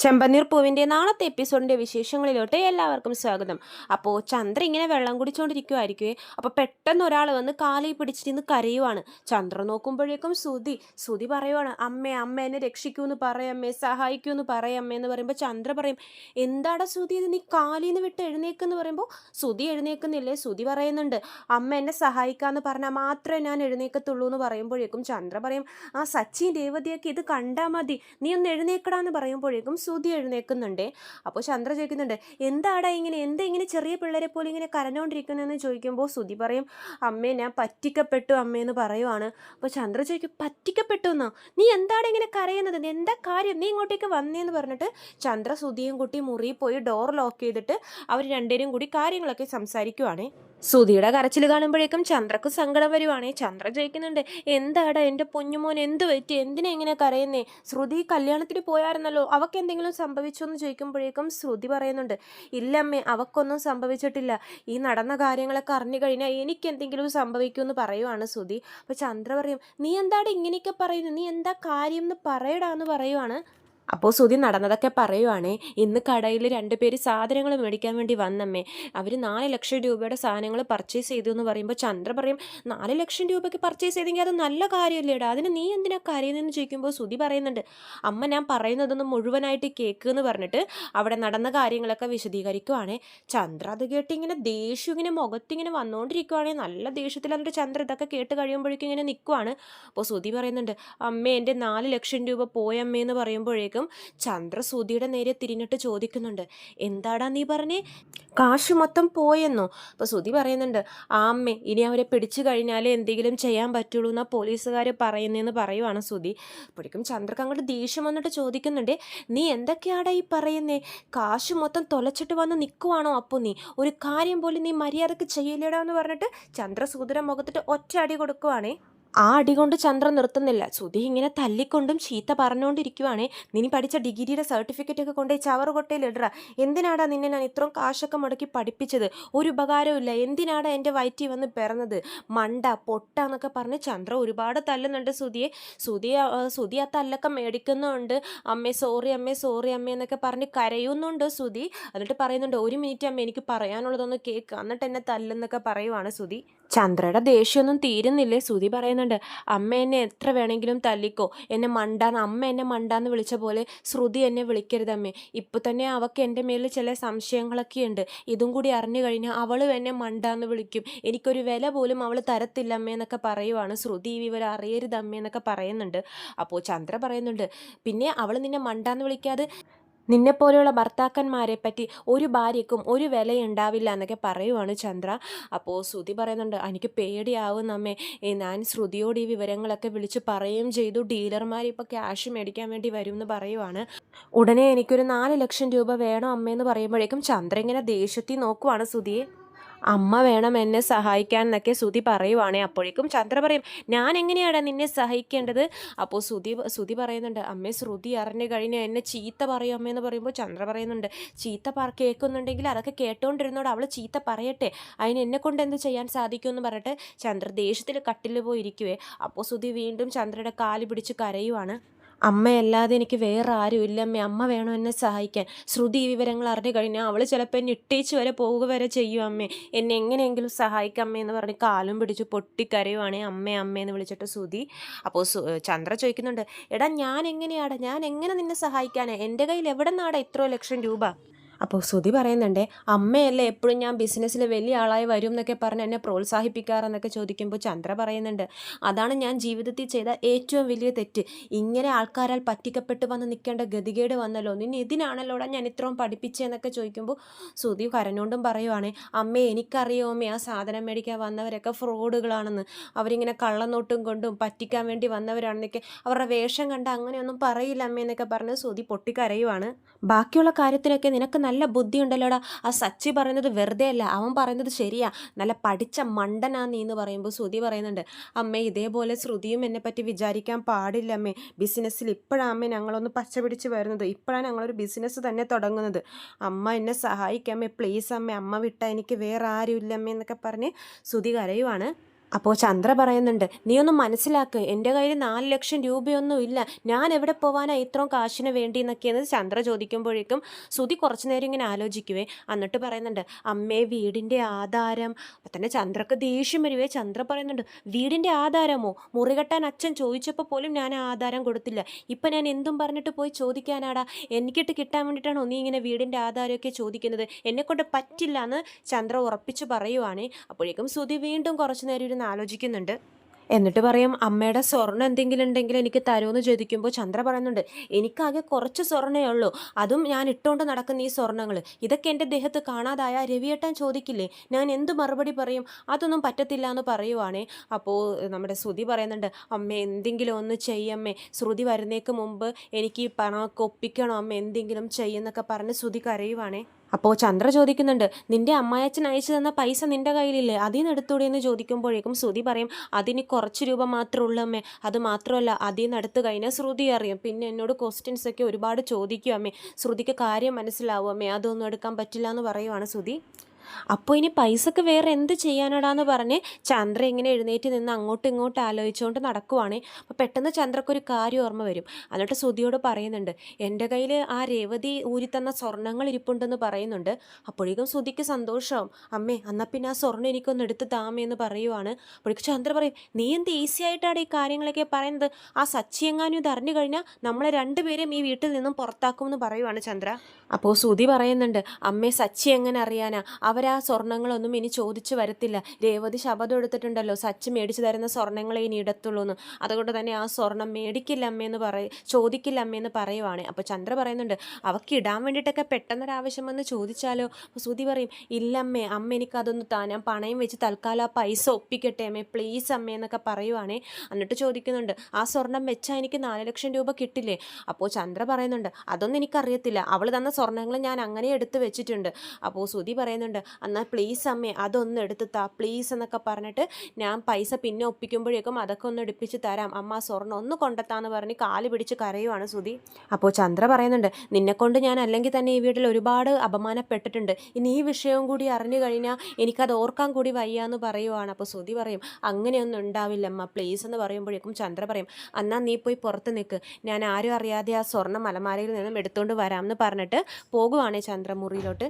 ചെമ്പനീർ പൂവിൻ്റെ നാളത്തെ എപ്പിസോഡിൻ്റെ വിശേഷങ്ങളിലോട്ട് എല്ലാവർക്കും സ്വാഗതം. അപ്പോൾ ചന്ദ്ര ഇങ്ങനെ വെള്ളം കുടിച്ചുകൊണ്ടിരിക്കുമായിരിക്കുമേ. അപ്പോൾ പെട്ടെന്ന് ഒരാൾ വന്ന് കാലിൽ പിടിച്ചിരുന്ന് കരയുവാണ്. ചന്ദ്ര നോക്കുമ്പോഴേക്കും ശ്രുതി പറയുവാണ്, അമ്മേ അമ്മ എന്നെ രക്ഷിക്കൂന്ന് പറയമ്മേ, സഹായിക്കൂന്ന് പറയമ്മേ എന്ന് പറയുമ്പോൾ ചന്ദ്ര പറയും, എന്താടാ ശ്രുതി ഇത്, നീ കാലിൽ നിന്ന് വിട്ട് എഴുന്നേക്കെന്ന് പറയുമ്പോൾ ശ്രുതി എഴുന്നേക്കുന്നില്ലേ. ശ്രുതി പറയുന്നുണ്ട്, അമ്മ എന്നെ സഹായിക്കാമെന്ന് പറഞ്ഞാൽ മാത്രമേ ഞാൻ എഴുന്നേക്കത്തുള്ളൂ എന്ന് പറയുമ്പോഴേക്കും ചന്ദ്ര പറയും, ആ സച്ചിൻ രേവതിയൊക്കെ ഇത് കണ്ടാൽ മതി, നീ ഒന്ന് എഴുന്നേക്കടാന്ന് പറയുമ്പോഴേക്കും ശ്രുതി എഴുന്നേൽക്കുന്നുണ്ടേ. അപ്പോൾ ചന്ദ്ര ചോദിക്കുന്നുണ്ട്, എന്താടാ ഇങ്ങനെ, എന്താ ഇങ്ങനെ ചെറിയ പിള്ളേരെ പോലെ ഇങ്ങനെ കരഞ്ഞുകൊണ്ടിരിക്കുന്നതെന്ന് ചോദിക്കുമ്പോൾ ശ്രുതി പറയും, അമ്മേ ഞാൻ പറ്റിക്കപ്പെട്ടു അമ്മയെന്ന് പറയുവാണ്. അപ്പോൾ ചന്ദ്ര ചോദിക്കും, പറ്റിക്കപ്പെട്ടു എന്നോ, നീ എന്താണ് ഇങ്ങനെ കരയുന്നത്, എന്താ കാര്യം, നീ ഇങ്ങോട്ടേക്ക് വന്നേന്ന് പറഞ്ഞിട്ട് ചന്ദ്ര ശ്രുതിയും കൂട്ടി മുറിയിൽ പോയി ഡോർ ലോക്ക് ചെയ്തിട്ട് അവർ രണ്ടുപേരും കൂടി കാര്യങ്ങളൊക്കെ സംസാരിക്കുവാണേ. ശ്രുതിയുടെ കരച്ചിൽ കാണുമ്പോഴേക്കും ചന്ദ്രക്ക് സങ്കടം വരുവാണേ. ചന്ദ്ര ചോദിക്കുന്നുണ്ട്, എന്താടാ എൻ്റെ പൊന്നുമോൻ, എന്ത് പറ്റി, എന്തിനാ ഇങ്ങനെ കരയുന്നേ, ശ്രുതി കല്യാണത്തിന് പോയായിരുന്നല്ലോ, അവൾക്ക് എന്തെങ്കിലും സംഭവിച്ചോ എന്ന് ചോദിക്കുമ്പോഴേക്കും ശ്രുതി പറയുന്നുണ്ട്, ഇല്ലമ്മേ അവക്കൊന്നും സംഭവിച്ചിട്ടില്ല, ഈ നടന്ന കാര്യങ്ങളൊക്കെ അറിഞ്ഞു കഴിഞ്ഞാൽ എനിക്ക് എന്തെങ്കിലും സംഭവിക്കുമെന്ന് പറയുവാണ് ശ്രുതി. അപ്പോൾ ചന്ദ്ര പറയും, നീ എന്താടാ ഇങ്ങനെയൊക്കെ പറയുന്നു, നീ എന്താ കാര്യം എന്ന് പറയടാന്ന് പറയുവാണ്. അപ്പോൾ ശ്രുതി നടന്നതൊക്കെ പറയുവാണേ. ഇന്ന് കടയിൽ 2 പേര് സാധനങ്ങൾ മേടിക്കാൻ വേണ്ടി വന്നമ്മേ, അവർ 4 ലക്ഷം രൂപയുടെ സാധനങ്ങൾ പർച്ചേസ് ചെയ്തു എന്ന് പറയുമ്പോൾ ചന്ദ്ര പറയും, 4 ലക്ഷം രൂപയ്ക്ക് പർച്ചേസ് ചെയ്തെങ്കിൽ അത് നല്ല കാര്യമല്ലേടാ, അതിന് നീ എന്തിനാ കരയുന്നതെന്ന് ചോദിക്കുമ്പോൾ ശ്രുതി പറയുന്നുണ്ട്, അമ്മ ഞാൻ പറയുന്നതൊന്നും മുഴുവനായിട്ട് കേൾക്കുമെന്ന് പറഞ്ഞിട്ട് അവിടെ നടന്ന കാര്യങ്ങളൊക്കെ വിശദീകരിക്കുവാണേ. ചന്ദ്ര അത് കേട്ട് ഇങ്ങനെ ദേഷ്യം ഇങ്ങനെ മുഖത്തിങ്ങനെ വന്നുകൊണ്ടിരിക്കുവാണേ. നല്ല ദേഷ്യത്തിൽ എന്നിട്ട് ചന്ദ്ര ഇതൊക്കെ കേട്ട് കഴിയുമ്പോഴേക്കും ഇങ്ങനെ നിൽക്കുവാണ്. അപ്പോൾ ശ്രുതി പറയുന്നുണ്ട്, അമ്മേ എൻ്റെ 4 ലക്ഷം രൂപ പോയമ്മേന്ന് പറയുമ്പോഴേക്കും ചന്ദ്ര ശ്രുതിയുടെ നേരെ തിരിഞ്ഞിട്ട് ചോദിക്കുന്നുണ്ട്, എന്താടാ നീ പറഞ്ഞേ, കാശ് മൊത്തം പോയെന്നോ? അപ്പോൾ ശ്രുതി പറയുന്നുണ്ട്, ആ അമ്മേ ഇനി അവരെ പിടിച്ചു കഴിഞ്ഞാലേ എന്തെങ്കിലും ചെയ്യാൻ പറ്റുള്ളൂ എന്നാ പോലീസുകാർ പറയുന്നതെന്ന് പറയുവാണ് ശ്രുതി. അപ്പോഴേക്കും ചന്ദ്രക്ക് അങ്ങോട്ട് ദേഷ്യം വന്നിട്ട് ചോദിക്കുന്നുണ്ട്, നീ എന്തൊക്കെയാടാ ഈ പറയുന്നേ, കാശ് മൊത്തം തൊലച്ചിട്ട് വന്ന് നിൽക്കുവാണോ, അപ്പോൾ നീ ഒരു കാര്യം പോലും നീ മര്യാദക്ക് ചെയ്യില്ലടാ എന്ന് പറഞ്ഞിട്ട് ചന്ദ്ര ശ്രുതിയുടെ മുഖത്തിട്ട് ഒറ്റ അടി കൊടുക്കുവാണേ. ആ അടി കൊണ്ട് ചന്ദ്ര നിർത്തുന്നില്ല. ശ്രുതി ഇങ്ങനെ തല്ലിക്കൊണ്ടും ചീത്ത പറഞ്ഞുകൊണ്ടിരിക്കുവാണേ. നീ പഠിച്ച ഡിഗ്രിയുടെ സർട്ടിഫിക്കറ്റ് ഒക്കെ കൊണ്ടുപോയി ചവറുകൊട്ടയിൽ ഇടറ, എന്തിനാടാ നിന്നെ ഞാൻ ഇത്രയും കാശൊക്കെ മുടക്കി പഠിപ്പിച്ചത്, ഒരു ഉപകാരമില്ല, എന്തിനാടാ എൻ്റെ വയറ്റിൽ വന്ന് പിറന്നത്, മണ്ട പൊട്ട എന്നൊക്കെ പറഞ്ഞ് ചന്ദ്ര ഒരുപാട് തല്ലുന്നുണ്ട് ശ്രുതിയെ. ശ്രുതി ആ തല്ലൊക്കെ മേടിക്കുന്നുണ്ട്. അമ്മേ സോറി അമ്മേ എന്നൊക്കെ പറഞ്ഞ് കരയുന്നുണ്ട് ശ്രുതി. എന്നിട്ട് പറയുന്നുണ്ട്, 1 മിനിറ്റ് അമ്മ എനിക്ക് പറയാനുള്ളതൊന്ന് കേൾക്ക്, എന്നിട്ട് എന്നെ തല്ലെന്നൊക്കെ പറയുവാണ് ശ്രുതി. ചന്ദ്രയുടെ ദേഷ്യമൊന്നും തീരുന്നില്ലേ. ശ്രുതി പറയുന്നുണ്ട്, അമ്മ എന്നെ എത്ര വേണമെങ്കിലും തല്ലിക്കോ, അമ്മ എന്നെ മണ്ടാന്ന് വിളിച്ച പോലെ ശ്രുതി എന്നെ വിളിക്കരുതമ്മേ, ഇപ്പം തന്നെ അവൾക്ക് എൻ്റെ മേലിൽ ചില സംശയങ്ങളൊക്കെ ഉണ്ട്, ഇതും കൂടി അറിഞ്ഞു കഴിഞ്ഞാൽ അവളും എന്നെ മണ്ടാന്ന് വിളിക്കും, എനിക്കൊരു വില പോലും അവൾ തരത്തില്ല അമ്മേ എന്നൊക്കെ പറയുവാണ്. ശ്രുതി ഈ വിവരം അറിയരുതമ്മേ എന്നൊക്കെ പറയുന്നുണ്ട്. അപ്പോൾ ചന്ദ്ര പറയുന്നുണ്ട്, പിന്നെ അവൾ നിന്നെ മണ്ടാന്ന് വിളിക്കാതെ നിന്നെപ്പോലെയുള്ള ഭർത്താക്കന്മാരെ പറ്റി ഒരു ഭാര്യയ്ക്കും ഒരു വിലയുണ്ടാവില്ല എന്നൊക്കെ പറയുവാണ് ചന്ദ്ര. അപ്പോൾ ശ്രുതി പറയുന്നുണ്ട്, എനിക്ക് പേടിയാവും അമ്മേ, ഞാൻ ശ്രുതിയോട് ഈ വിവരങ്ങളൊക്കെ വിളിച്ച് പറയുകയും ചെയ്തു, ഡീലർമാർ ഇപ്പോൾ ക്യാഷ് മേടിക്കാൻ വേണ്ടി വരും എന്ന് പറയുവാണ്. ഉടനെ എനിക്കൊരു 4 ലക്ഷം രൂപ വേണം അമ്മയെന്ന് പറയുമ്പോഴേക്കും ചന്ദ്ര ഇങ്ങനെ ദേഷ്യത്തിൽ നോക്കുവാണ് ശ്രുതിയെ. അമ്മ വേണം എന്നെ സഹായിക്കാൻ എന്നൊക്കെ ശ്രുതി പറയുവാണേ. അപ്പോഴേക്കും ചന്ദ്ര പറയും, ഞാൻ എങ്ങനെയാണ് നിന്നെ സഹായിക്കേണ്ടത്? അപ്പോൾ ശ്രുതി പറയുന്നുണ്ട്, അമ്മേ ശ്രുതി അറിഞ്ഞു കഴിഞ്ഞാൽ എന്നെ ചീത്ത പറയും അമ്മയെന്ന് പറയുമ്പോൾ ചന്ദ്ര പറയുന്നുണ്ട്, കേൾക്കുന്നുണ്ടെങ്കിൽ അതൊക്കെ കേട്ടോണ്ടിരുന്നോട്, അവൾ ചീത്ത പറയട്ടെ, അതിന് എന്നെ കൊണ്ട് എന്ത് ചെയ്യാൻ സാധിക്കുമെന്ന് പറഞ്ഞിട്ട് ചന്ദ്ര ദേഷ്യത്തിൽ കട്ടിൽ പോയി ഇരിക്കുവേ. അപ്പോൾ ശ്രുതി വീണ്ടും ചന്ദ്രയുടെ കാല് പിടിച്ച് കരയുവാണ്. അമ്മയല്ലാതെ എനിക്ക് വേറെ ആരും ഇല്ലമ്മേ, അമ്മ വേണം എന്നെ സഹായിക്കാൻ, ശ്രുതി ഈ വിവരങ്ങൾ അറിഞ്ഞു കഴിഞ്ഞാൽ അവൾ ചിലപ്പോൾ എന്നെ ഇട്ടേച്ച് വരെ പോവുക വരെ ചെയ്യും അമ്മേ, എന്നെ എങ്ങനെയെങ്കിലും സഹായിക്കമ്മേ എന്ന് പറഞ്ഞ് കാലും പിടിച്ച് പൊട്ടിക്കരയുവാണേ അമ്മയെന്ന് വിളിച്ചിട്ട് ശ്രുതി. അപ്പോൾ ചന്ദ്ര ചോദിക്കുന്നുണ്ട്, എടാ ഞാൻ എങ്ങനെ നിന്നെ സഹായിക്കാനേ, എൻ്റെ കയ്യിൽ എവിടെ നിന്നാടാ ഇത്രയോ ലക്ഷം രൂപ? അപ്പോൾ ശ്രുതി പറയുന്നുണ്ട്, അമ്മയല്ലേ എപ്പോഴും ഞാൻ ബിസിനസ്സിൽ വലിയ ആളായി വരും എന്നൊക്കെ പറഞ്ഞ് എന്നെ പ്രോത്സാഹിപ്പിക്കാറെന്നൊക്കെ ചോദിക്കുമ്പോൾ ചന്ദ്ര പറയുന്നുണ്ട്, അതാണ് ഞാൻ ജീവിതത്തിൽ ചെയ്ത ഏറ്റവും വലിയ തെറ്റ്, ഇങ്ങനെ ആൾക്കാരാൽ പറ്റിക്കപ്പെട്ട് വന്ന് നിൽക്കേണ്ട ഗതികേട് വന്നല്ലോ, നിന്നെ ഇതിനാണല്ലോടാ ഞാൻ ഇത്രയും പഠിപ്പിച്ചതെന്നൊക്കെ ചോദിക്കുമ്പോൾ ശ്രുതി കരഞ്ഞുകൊണ്ടും പറയുവാണ്, അമ്മേ എനിക്കറിയോ അമ്മേ, ആ സാധനം മേടിക്കാൻ വന്നവരൊക്കെ ഫ്രോഡുകളാണെന്ന്, അവരിങ്ങനെ കള്ളനോട്ടും കൊണ്ടും പറ്റിക്കാൻ വേണ്ടി വന്നവരാണെന്നൊക്കെ, അവരുടെ വേഷം കണ്ട അങ്ങനെയൊന്നും പറയില്ല അമ്മയെന്നൊക്കെ പറഞ്ഞ് ശ്രുതി പൊട്ടിക്കരയുവാണ്. ബാക്കിയുള്ള കാര്യത്തിനൊക്കെ നിനക്ക് നല്ല ബുദ്ധി ഉണ്ടല്ലോടാ, ആ സച്ചി പറയുന്നത് വെറുതെ അല്ല, അവൻ പറയുന്നത് ശരിയാ, നല്ല പഠിച്ച മണ്ടനാ നീ എന്ന് പറയുമ്പോൾ ശ്രുതി പറയുന്നുണ്ട്, അമ്മേ ഇതേപോലെ ശ്രുതിയും എന്നെ പറ്റി വിചാരിക്കാൻ പാടില്ല അമ്മേ, ബിസിനസ്സിൽ ഇപ്പോഴാണ് അമ്മേ ഞങ്ങളൊന്ന് പച്ച പിടിച്ച് വരുന്നത്, ഇപ്പോഴാണ് ഞങ്ങളൊരു ബിസിനസ് തന്നെ തുടങ്ങുന്നത്, അമ്മ എന്നെ സഹായിക്കാമേ പ്ലീസ് അമ്മേ, അമ്മ വിട്ടാൽ എനിക്ക് വേറെ ആരും ഇല്ല അമ്മേ എന്നൊക്കെ പറഞ്ഞ് ശ്രുതി കരയുവാണ്. അപ്പോൾ ചന്ദ്ര പറയുന്നുണ്ട്, നീ ഒന്ന് മനസ്സിലാക്ക്, എൻ്റെ കയ്യിൽ 4 ലക്ഷം രൂപയൊന്നും ഇല്ല, ഞാൻ എവിടെ പോവാനാ ഇത്രയും കാശിന് വേണ്ടി എന്നൊക്കെയെന്ന് ചന്ദ്ര ചോദിക്കുമ്പോഴേക്കും സുധി കുറച്ചു നേരം ഇങ്ങനെ ആലോചിക്കുവേ. എന്നിട്ട് പറയുന്നുണ്ട്, അമ്മേ വീടിൻ്റെ ആധാരം. അപ്പം തന്നെ ചന്ദ്രക്ക് ദേഷ്യം വരുവേ. ചന്ദ്ര പറയുന്നുണ്ട്, വീടിൻ്റെ ആധാരമോ? മുറി കെട്ടാൻ അച്ഛൻ ചോദിച്ചപ്പോൾ പോലും ഞാൻ ആ ആധാരം കൊടുത്തില്ല. ഇപ്പം ഞാൻ എന്തും പറഞ്ഞിട്ട് പോയി ചോദിക്കാനാടാ? എനിക്കിട്ട് കിട്ടാൻ വേണ്ടിയിട്ടാണോ നീ ഇങ്ങനെ വീടിൻ്റെ ആധാരമൊക്കെ ചോദിക്കുന്നത്? എന്നെക്കൊണ്ട് പറ്റില്ല എന്ന് ചന്ദ്ര ഉറപ്പിച്ച് പറയുവാണേ. അപ്പോഴേക്കും സുധി വീണ്ടും കുറച്ചു നേരം ഇരുന്ന് ആലോചിക്കുന്നുണ്ട്. എന്നിട്ട് പറയും, അമ്മയുടെ സ്വർണ്ണം എന്തെങ്കിലും ഉണ്ടെങ്കിൽ എനിക്ക് തരുമെന്ന് ചോദിക്കുമ്പോൾ ചന്ദ്ര പറയുന്നുണ്ട്, എനിക്കാകെ കുറച്ച് സ്വർണ്ണേ ഉള്ളൂ, അതും ഞാൻ ഇട്ടുകൊണ്ട് നടക്കുന്ന ഈ സ്വർണ്ണങ്ങൾ, ഇതൊക്കെ എൻ്റെ ദേഹത്ത് കാണാതായ രവിയേട്ടൻ ചോദിക്കില്ലേ, ഞാൻ എന്ത് മറുപടി പറയും? അതൊന്നും പറ്റത്തില്ല എന്ന് പറയുവാണേ. അപ്പോൾ നമ്മുടെ ശ്രുതി പറയുന്നുണ്ട്, അമ്മ എന്തെങ്കിലും ഒന്ന് ചെയ്യമ്മേ, ശ്രുതി വരുന്നേക്ക് മുമ്പ് എനിക്ക് ഈ പണമൊക്കെ ഒപ്പിക്കണം അമ്മ, എന്തെങ്കിലും ചെയ്യുന്നൊക്കെ പറഞ്ഞ് ശ്രുതി കരയുവാണേ. അപ്പോൾ ചന്ദ്ര ചോദിക്കുന്നുണ്ട്, നിന്റെ അമ്മായച്ചൻ അയച്ചു തന്ന പൈസ നിന്റെ കയ്യിലില്ലേ, അതിൽ നിന്ന് എടുത്തൂടെ എന്ന് ചോദിക്കുമ്പോഴേക്കും ശ്രുതി പറയും, അതിന് കുറച്ച് രൂപ മാത്രമേ ഉള്ളൂ അമ്മേ, അത് മാത്രമല്ല അതിൽ നിന്ന് എടുത്തു കഴിഞ്ഞാൽ ശ്രുതി അറിയും, പിന്നെ എന്നോട് ക്വസ്റ്റ്യൻസ് ഒക്കെ ഒരുപാട് ചോദിക്കും അമ്മേ, ശ്രുതിക്ക് കാര്യം മനസ്സിലാവും അമ്മേ, അതൊന്നും എടുക്കാൻ പറ്റില്ല എന്ന് പറയുവാണ് ശ്രുതി. അപ്പോൾ ഇനി പൈസക്ക് വേറെ എന്ത് ചെയ്യാനടാന്ന് പറഞ്ഞ് ചന്ദ്ര ഇങ്ങനെ എഴുന്നേറ്റ് നിന്ന് അങ്ങോട്ടും ഇങ്ങോട്ടും ആലോചിച്ചുകൊണ്ട് നടക്കുവാണ്. അപ്പോൾ പെട്ടെന്ന് ചന്ദ്രക്കൊരു കാര്യം ഓർമ്മ വരും. എന്നിട്ട് ശ്രുതിയോട് പറയുന്നുണ്ട്, എൻ്റെ കയ്യിൽ ആ രേവതി ഊരിത്തന്ന സ്വർണ്ണങ്ങൾ ഇരിപ്പുണ്ടെന്ന് പറയുന്നുണ്ട്. അപ്പോഴേക്കും ശ്രുതിക്ക് സന്തോഷമാവും. അമ്മേ എന്നാൽ പിന്നെ ആ സ്വർണ്ണം എനിക്കൊന്ന് എടുത്ത് താമേന്ന് പറയുവാണ്. അപ്പോഴേക്കും ചന്ദ്ര പറയും, നീ എന്ത് ഈസി ആയിട്ടാണ് ഈ കാര്യങ്ങളൊക്കെ പറയുന്നത്? ആ സച്ചി എങ്ങാനും ഇത് അറിഞ്ഞു കഴിഞ്ഞാൽ നമ്മളെ രണ്ടുപേരും ഈ വീട്ടിൽ നിന്നും പുറത്താക്കുമെന്ന് പറയുവാണ് ചന്ദ്ര. അപ്പോൾ ശ്രുതി പറയുന്നുണ്ട്, അമ്മേ സച്ചി എങ്ങനെ അറിയാനാ? അവരാ സ്വർണ്ണങ്ങളൊന്നും ഇനി ചോദിച്ചു വരത്തില്ല. രേവതി ശപഥം എടുത്തിട്ടുണ്ടല്ലോ, സച്ചി മേടിച്ചു തരുന്ന സ്വർണ്ണങ്ങളെ ഇനി ഇടത്തുള്ളൂ എന്ന്. അതുകൊണ്ട് തന്നെ ആ സ്വർണം മേടിക്കില്ല അമ്മയെന്ന് ചോദിക്കില്ല അമ്മയെന്ന് പറയുവാണ്. അപ്പോൾ ചന്ദ്ര പറയുന്നുണ്ട്, അവർക്ക് ഇടാൻ വേണ്ടിയിട്ടൊക്കെ പെട്ടെന്നൊരാവശ്യം വന്ന് ചോദിച്ചാലോ? ശ്രുതി പറയും, ഇല്ലമ്മേ, അമ്മ എനിക്കതൊന്ന് ഞാൻ പണയം വെച്ച് തൽക്കാലം ആ പൈസ ഒപ്പിക്കട്ടെ അമ്മേ, പ്ലീസ് അമ്മയെന്നൊക്കെ പറയുവാണേ. എന്നിട്ട് ചോദിക്കുന്നുണ്ട്, ആ സ്വർണം വെച്ചാൽ എനിക്ക് 4 ലക്ഷം രൂപ കിട്ടില്ലേ? അപ്പോൾ ചന്ദ്ര പറയുന്നുണ്ട്, അതൊന്നും എനിക്കറിയത്തില്ല, അവൾ തന്ന സ്വർണ്ണങ്ങൾ ഞാൻ അങ്ങനെ എടുത്ത് വെച്ചിട്ടുണ്ട്. അപ്പോൾ ശ്രുതി പറയുന്നുണ്ട്, എന്നാൽ പ്ലീസ് അമ്മേ അതൊന്ന് എടുത്ത് താ പ്ലീസ് എന്നൊക്കെ പറഞ്ഞിട്ട് ഞാൻ പൈസ പിന്നെ ഒപ്പിക്കുമ്പോഴേക്കും അതൊക്കെ ഒന്ന് എടുപ്പിച്ച് തരാം അമ്മ, സ്വർണ്ണം ഒന്ന് കൊണ്ടെത്താന്ന് പറഞ്ഞ് കാല് പിടിച്ച് കരയുവാണ് ശ്രുതി. അപ്പോൾ ചന്ദ്ര പറയുന്നുണ്ട്, നിന്നെക്കൊണ്ട് ഞാൻ അല്ലെങ്കിൽ തന്നെ ഈ വീട്ടിൽ ഒരുപാട് അപമാനപ്പെട്ടിട്ടുണ്ട്, ഇനി ഈ വിഷയവും കൂടി അറിഞ്ഞു കഴിഞ്ഞാൽ എനിക്കത് ഓർക്കാൻ കൂടി വയ്യാന്ന് പറയുവാണ്. അപ്പോൾ ശ്രുതി പറയും, അങ്ങനെയൊന്നും ഉണ്ടാവില്ല അമ്മ പ്ലീസ് എന്ന് പറയുമ്പോഴേക്കും ചന്ദ്ര പറയും, എന്നാൽ നീ പോയി പുറത്ത് നിൽക്ക്, ഞാൻ ആരും അറിയാതെ ആ സ്വർണ്ണം അലമാരയിൽ നിന്നും എടുത്തുകൊണ്ട് വരാമെന്ന് പറഞ്ഞിട്ട് പോകുവാണ് ചന്ദ്ര മുറിയിലോട്ട്.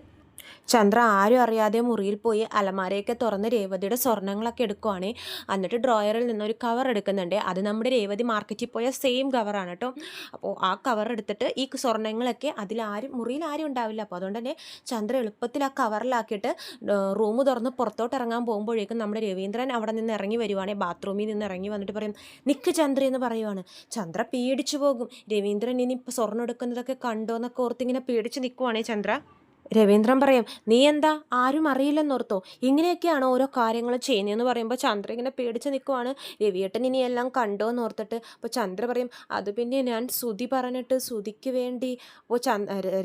ചന്ദ്ര ആരും അറിയാതെ മുറിയിൽ പോയി അലമാരയൊക്കെ തുറന്ന് രേവതിയുടെ സ്വർണ്ണങ്ങളൊക്കെ എടുക്കുവാണ്. എന്നിട്ട് ഡ്രോയറിൽ നിന്നൊരു കവർ എടുക്കുന്നുണ്ട്. അത് നമ്മുടെ രേവതി മാർക്കറ്റിൽ പോയ സെയിം കവറാണ് കേട്ടോ. അപ്പോൾ ആ കവർ എടുത്തിട്ട് ഈ സ്വർണ്ണങ്ങളൊക്കെ മുറിയിൽ ആരും ഉണ്ടാവില്ല. അപ്പോൾ അതുകൊണ്ട് തന്നെ ചന്ദ്ര എളുപ്പത്തിൽ ആ കവറിലാക്കിയിട്ട് റൂം തുറന്ന് പുറത്തോട്ട് ഇറങ്ങാൻ പോകുമ്പോഴേക്കും നമ്മുടെ രവീന്ദ്രൻ അവിടെ നിന്ന് ഇറങ്ങി വരുവാണ്. ബാത്റൂമിൽ നിന്ന് ഇറങ്ങി വന്നിട്ട് പറയും, നിക്ക് ചന്ദ്ര എന്ന് പറയുവാണ്. ചന്ദ്ര പേടിച്ചു പോകും. രവീന്ദ്രൻ ഇനി ഇപ്പോൾ സ്വർണ്ണം എടുക്കുന്നതൊക്കെ കണ്ടോ എന്നൊക്കെ ഓർത്തിങ്ങനെ പേടിച്ച് നിൽക്കുവാണേ ചന്ദ്ര. രവീന്ദ്രൻ പറയും, നീ എന്താ ആരും അറിയില്ലെന്നോർത്തോ, ഇങ്ങനെയൊക്കെയാണ് ഓരോ കാര്യങ്ങൾ ചെയ്യുന്നതെന്ന് പറയുമ്പോൾ ചന്ദ്ര ഇങ്ങനെ പേടിച്ച് നിൽക്കുവാണ്. രവിയേട്ടൻ ഇനി എല്ലാം കണ്ടോ എന്ന് ഓർത്തിട്ട്. അപ്പോൾ ചന്ദ്ര പറയും, അത് പിന്നെ ഞാൻ ശ്രുതി പറഞ്ഞിട്ട് ശ്രുതിക്ക് വേണ്ടി. അപ്പോൾ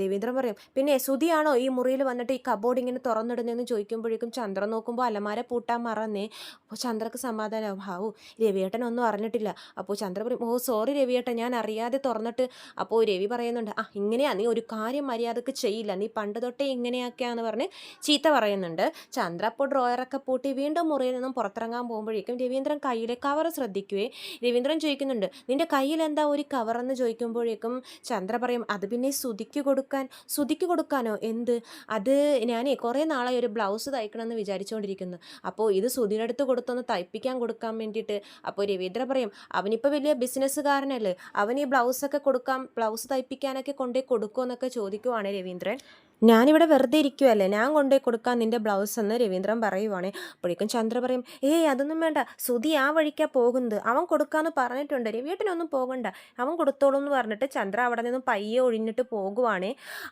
രവീന്ദ്രൻ പറയും, പിന്നെ ശ്രുതിയാണോ ഈ മുറിയിൽ വന്നിട്ട് ഈ കബോർഡ് ഇങ്ങനെ തുറന്നിടുന്നതെന്ന് ചോദിക്കുമ്പോഴേക്കും ചന്ദ്ര നോക്കുമ്പോൾ അലമാര പൂട്ടാൻ മറന്നേ. അപ്പോൾ ചന്ദ്രക്ക് സമാധാനമാവും, ഹാവു രവിയേട്ടൻ ഒന്നും അറിഞ്ഞിട്ടില്ല. അപ്പോൾ ചന്ദ്ര പറയും, ഓ സോറി രവിയേട്ടൻ, ഞാൻ അറിയാതെ തുറന്നിട്ട്. അപ്പോൾ രവി പറയുന്നുണ്ട്, ഇങ്ങനെയാ, നീ ഒരു കാര്യം മര്യാദക്ക് ചെയ്യില്ല, നീ പണ്ട് തൊട്ടേ ഇങ്ങനെയൊക്കെയാന്ന് പറഞ്ഞ് ചീത്ത പറയുന്നുണ്ട്. ചന്ദ്ര അപ്പോൾ ഡ്രോയറൊക്കെ പൂട്ടി വീണ്ടും മുറിയിൽ നിന്നും പുറത്തിറങ്ങാൻ പോകുമ്പോഴേക്കും രവീന്ദ്രൻ കയ്യിലെ കവർ ശ്രദ്ധിക്കുകയും രവീന്ദ്രൻ ചോദിക്കുന്നുണ്ട്, നിന്റെ കയ്യിൽ എന്താ ഒരു കവറെന്ന് ചോദിക്കുമ്പോഴേക്കും ചന്ദ്ര പറയും, അത് പിന്നെ ശ്രുതിക്ക് കൊടുക്കാനോ? എന്ത്? അത് ഞാനേ കുറേ നാളായി ഒരു ബ്ലൗസ് തയ്ക്കണമെന്ന് വിചാരിച്ചുകൊണ്ടിരിക്കുന്നു, അപ്പോൾ ഇത് ശ്രുതിയുടെ അടുത്ത് കൊടുത്തൊന്ന് തയ്പ്പിക്കാൻ കൊടുക്കാൻ വേണ്ടിയിട്ട്. അപ്പോൾ രവീന്ദ്ര പറയും, അവനിപ്പോൾ വലിയ ബിസിനസ്സുകാരനല്ലേ, അവൻ ഈ ബ്ലൗസ് തയ്പ്പിക്കാനൊക്കെ കൊണ്ടുപോയി കൊടുക്കുമെന്നൊക്കെ ചോദിക്കുവാണ് രവീന്ദ്രൻ. ഞാനിവിടെ വെറുതെ ഇരിക്കുവല്ലേ, ഞാൻ കൊണ്ടുപോയി കൊടുക്കാൻ നിൻ്റെ ബ്ലൗസ് എന്ന് രവീന്ദ്രൻ പറയുവാണേ. അപ്പോഴേക്കും ചന്ദ്ര പറയും, അതൊന്നും വേണ്ട, ശ്രുതി ആ വഴിക്കാണ് പോകുന്നത്, അവൻ കൊടുക്കാമെന്ന് പറഞ്ഞിട്ടുണ്ട്, രവിയേട്ടനൊന്നും പോകണ്ട, അവൻ കൊടുത്തോളൂ എന്ന് പറഞ്ഞിട്ട് ചന്ദ്ര അവിടെ നിന്നും പയ്യെ ഒഴിഞ്ഞിട്ട് പോകുവാണേ.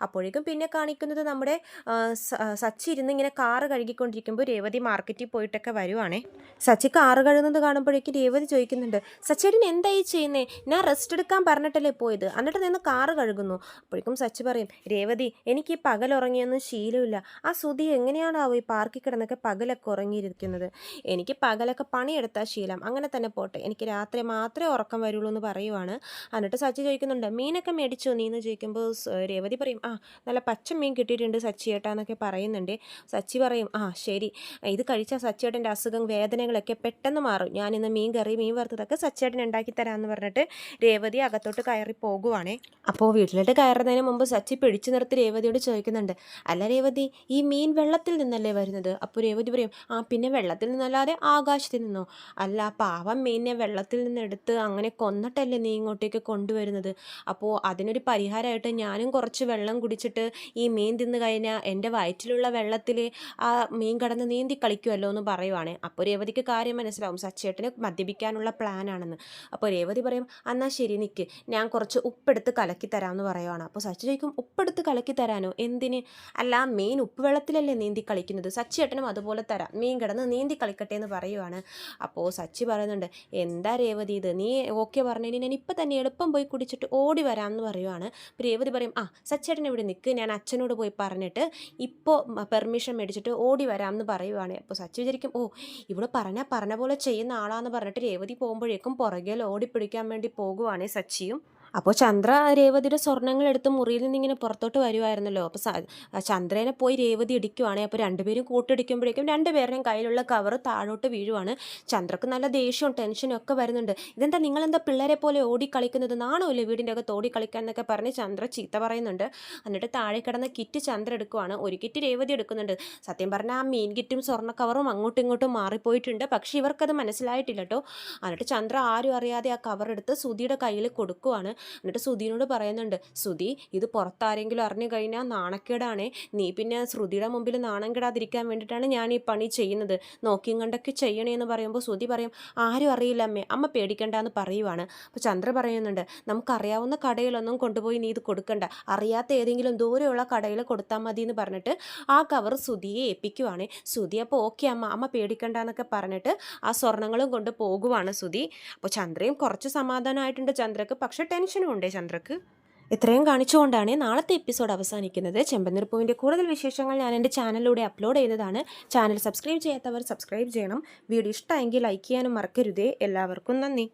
അപ്പോഴേക്കും പിന്നെ കാണിക്കുന്നത് നമ്മുടെ സച്ചി ഇരുന്ന് ഇങ്ങനെ കാറ് കഴുകിക്കൊണ്ടിരിക്കുമ്പോൾ രേവതി മാർക്കറ്റിൽ പോയിട്ടൊക്കെ വരുവാണേ. സച്ചി കാറ് കഴുകുന്നത് കാണുമ്പോഴേക്കും രേവതി ചോദിക്കുന്നുണ്ട്, സച്ചിയേട്ടൻ എന്തായി ചെയ്യുന്നേ? ഞാൻ റെസ്റ്റ് എടുക്കാൻ പറഞ്ഞിട്ടല്ലേ പോയത്, എന്നിട്ട് നിന്ന് കാറ് കഴുകുന്നു. അപ്പോഴേക്കും സച്ചി പറയും, രേവതി എനിക്ക് ഈ പകലുറങ്ങിയൊന്നും ശീലമില്ല. ആ സുധി എങ്ങനെയാണാവോ ഈ പാർക്കിൽ കിടന്നൊക്കെ പകലൊക്കെ ഉറങ്ങിയിരിക്കുന്നത്. എനിക്ക് പകലൊക്കെ പണിയെടുത്താൽ ശീലം, അങ്ങനെ തന്നെ പോട്ടെ, എനിക്ക് രാത്രി മാത്രമേ ഉറക്കം വരുള്ളൂ എന്ന് പറയുവാണ്. എന്നിട്ട് സച്ചി ചോദിക്കുന്നുണ്ട്, മീനൊക്കെ മേടിച്ചോ നീ എന്ന് ചോദിക്കുമ്പോൾ രേവതി പറയും, ആ നല്ല പച്ച മീൻ കിട്ടിയിട്ടുണ്ട് സച്ചി ഏട്ടാ എന്നൊക്കെ പറയുന്നുണ്ട്. സച്ചി പറയും, ആ ശരി, ഇത് കഴിച്ചാൽ സച്ചിയേട്ടൻ്റെ അസുഖം വേദനകളൊക്കെ പെട്ടെന്ന് മാറും, ഞാൻ ഇന്ന് മീൻ കറി മീൻ വറുത്തതൊക്കെ സച്ചിയേട്ടൻ ഉണ്ടാക്കി തരാമെന്ന് പറഞ്ഞിട്ട് രേവതി അകത്തോട്ട് കയറി പോകുവാണേ. അപ്പോൾ വീട്ടിലോട്ട് കയറുന്നതിന് മുമ്പ് സച്ചി പിടിച്ചു നിർത്തി രേവതിയോട് ചോദിക്കുന്നുണ്ട്, അല്ല രേവതി, ഈ മീൻ വെള്ളത്തിൽ നിന്നല്ലേ വരുന്നത്? അപ്പോൾ രേവതി പറയും, ആ പിന്നെ വെള്ളത്തിൽ നിന്നല്ലാതെ ആകാശത്തിൽ നിന്നോ? അല്ല, പാവം മീനിനെ വെള്ളത്തിൽ നിന്നെടുത്ത് അങ്ങനെ കൊന്നിട്ടല്ലേ നീ ഇങ്ങോട്ടേക്ക് കൊണ്ടുവരുന്നത്? അപ്പോൾ അതിനൊരു പരിഹാരമായിട്ട് ഞാനും കുറച്ച് വെള്ളം കുടിച്ചിട്ട് ഈ മീൻ തിന്ന് കഴിഞ്ഞാൽ എൻ്റെ വയറ്റിലുള്ള വെള്ളത്തിൽ ആ മീൻ കടന്ന് നീന്തി കളിക്കുമല്ലോ എന്ന് പറയുവാണ്. അപ്പോൾ രേവതിക്ക് കാര്യം മനസ്സിലാവും, സച്ചേട്ടന് മദ്യപിക്കാനുള്ള പ്ലാനാണെന്ന്. അപ്പോൾ രേവതി പറയും, എന്നാൽ ശരി നിൽക്ക്, ഞാൻ കുറച്ച് ഉപ്പെടുത്ത് കലക്കി തരാമെന്ന് പറയുവാണ്. അപ്പോൾ സച്ചി ചോദിക്കും, ഉപ്പെടുത്ത് കലക്കി തരാനോ? എന്തിന്? അല്ല, മീൻ ഉപ്പ് വെള്ളത്തിലല്ലേ നീന്തി കളിക്കുന്നത്, സച്ചിയേട്ടനും അതുപോലെ തരാം, മീൻ കിടന്ന് നീന്തി കളിക്കട്ടെ എന്ന് പറയുവാണ്. അപ്പോൾ സച്ചി പറയുന്നുണ്ട്, എന്താ രേവതി ഇത്, നീ ഓക്കെ പറഞ്ഞതിന് ഞാൻ ഇപ്പം തന്നെ എളുപ്പം പോയി കുടിച്ചിട്ട് ഓടി വരാമെന്ന് പറയുവാണ്. അപ്പോൾ രേവതി പറയും, ആ സച്ചേട്ടൻ ഇവിടെ നിൽക്ക്, ഞാൻ അച്ഛനോട് പോയി പറഞ്ഞിട്ട് ഇപ്പോൾ പെർമിഷൻ മേടിച്ചിട്ട് ഓടി വരാമെന്ന് പറയുവാണ്. അപ്പോൾ സച്ചി വിചാരിക്കും, ഓ ഇവിടെ പറഞ്ഞ പോലെ ചെയ്യുന്ന ആളാന്ന് പറഞ്ഞിട്ട് രേവതി പോകുമ്പോഴേക്കും പുറകെ ഓടിപ്പിടിക്കാൻ വേണ്ടി പോകുവാണേ സച്ചിയും. അപ്പോൾ ചന്ദ്ര രേവതിയുടെ സ്വർണ്ണങ്ങൾ എടുത്ത് മുറിയിൽ നിന്നിങ്ങനെ പുറത്തോട്ട് വരുമായിരുന്നല്ലോ. അപ്പോൾ ചന്ദ്രനെ പോയി രേവതി ഇടിക്കുവാണ്. അപ്പോൾ രണ്ടുപേരും കൂട്ടിടിക്കുമ്പോഴേക്കും രണ്ടുപേരുടെയും കയ്യിലുള്ള കവർ താഴോട്ട് വീഴുവാണ്. ചന്ദ്രക്ക് നല്ല ദേഷ്യവും ടെൻഷനും ഒക്കെ വരുന്നുണ്ട്. ഇതെന്താ നിങ്ങളെന്താ പിള്ളേരെ പോലെ ഓടിക്കളിക്കുന്നത്, നാണമില്ലേ വീടിൻ്റെ അകത്ത് ഓടിക്കളിക്കാൻ എന്നൊക്കെ പറഞ്ഞ് ചന്ദ്ര ചീത്ത പറയുന്നുണ്ട്. എന്നിട്ട് താഴെ കിടന്ന കിറ്റ് ചന്ദ്ര എടുക്കുവാണ്. ഒരു കിറ്റ് രേവതി എടുക്കുന്നുണ്ട്. സത്യം പറഞ്ഞാൽ ആ മീൻ കിറ്റും സ്വർണ്ണ കവറും അങ്ങോട്ടും ഇങ്ങോട്ടും മാറിപ്പോയിട്ടുണ്ട്. പക്ഷേ ഇവർക്കത് മനസ്സിലായിട്ടില്ല കേട്ടോ. എന്നിട്ട് ചന്ദ്ര ആരും അറിയാതെ ആ കവർ എടുത്ത് സുധിയുടെ കയ്യിൽ കൊടുക്കുവാണ്. എന്നിട്ട് സുധീനോട് പറയുന്നുണ്ട്, സുധി, ഇത് പുറത്താരെങ്കിലും അറിഞ്ഞു കഴിഞ്ഞാൽ നാണക്കേടാണേ, നീ പിന്നെ ശ്രുതിയുടെ മുമ്പിൽ നാണം കെടാതിരിക്കാൻ വേണ്ടിയിട്ടാണ് ഞാൻ ഈ പണി ചെയ്യുന്നത്, നോക്കിയും കണ്ടൊക്കെ ചെയ്യണേ എന്ന് പറയുമ്പോൾ സുധി പറയും, ആരും അറിയില്ല അമ്മേ, അമ്മ പേടിക്കണ്ടെന്ന് പറയുവാണ്. അപ്പോൾ ചന്ദ്ര പറയുന്നുണ്ട്, നമുക്കറിയാവുന്ന കടയിലൊന്നും കൊണ്ടുപോയി നീ ഇത് കൊടുക്കണ്ട, അറിയാത്ത ഏതെങ്കിലും ദൂരെയുള്ള കടയിൽ കൊടുത്താൽ മതി എന്ന് പറഞ്ഞിട്ട് ആ കവർ സുധിയെ ഏൽപ്പിക്കുവാണ്. സുധി അപ്പോൾ ഓക്കെ അമ്മ പേടിക്കണ്ട എന്നൊക്കെ പറഞ്ഞിട്ട് ആ സ്വർണ്ണങ്ങളും കൊണ്ട് പോകുവാണ് സുധി. അപ്പോൾ ചന്ദ്രയും കുറച്ച് സമാധാനമായിട്ടുണ്ട് ചന്ദ്രക്ക്, പക്ഷേ ടെൻഷനും ഉണ്ടേ ചന്ദ്രക്ക്. ഇത്രയും കാണിച്ചുകൊണ്ടാണ് നാളത്തെ എപ്പിസോഡ് അവസാനിക്കുന്നത്. ചെമ്പനീർപ്പൂവിൻ്റെ കൂടുതൽ വിശേഷങ്ങൾ ഞാൻ എൻ്റെ ചാനലിലൂടെ അപ്ലോഡ് ചെയ്യുന്നതാണ്. ചാനൽ സബ്സ്ക്രൈബ് ചെയ്യാത്തവർ സബ്സ്ക്രൈബ് ചെയ്യണം. വീഡിയോ ഇഷ്ടമെങ്കിൽ ലൈക്ക് ചെയ്യാനും മറക്കരുതേ. എല്ലാവർക്കും നന്ദി.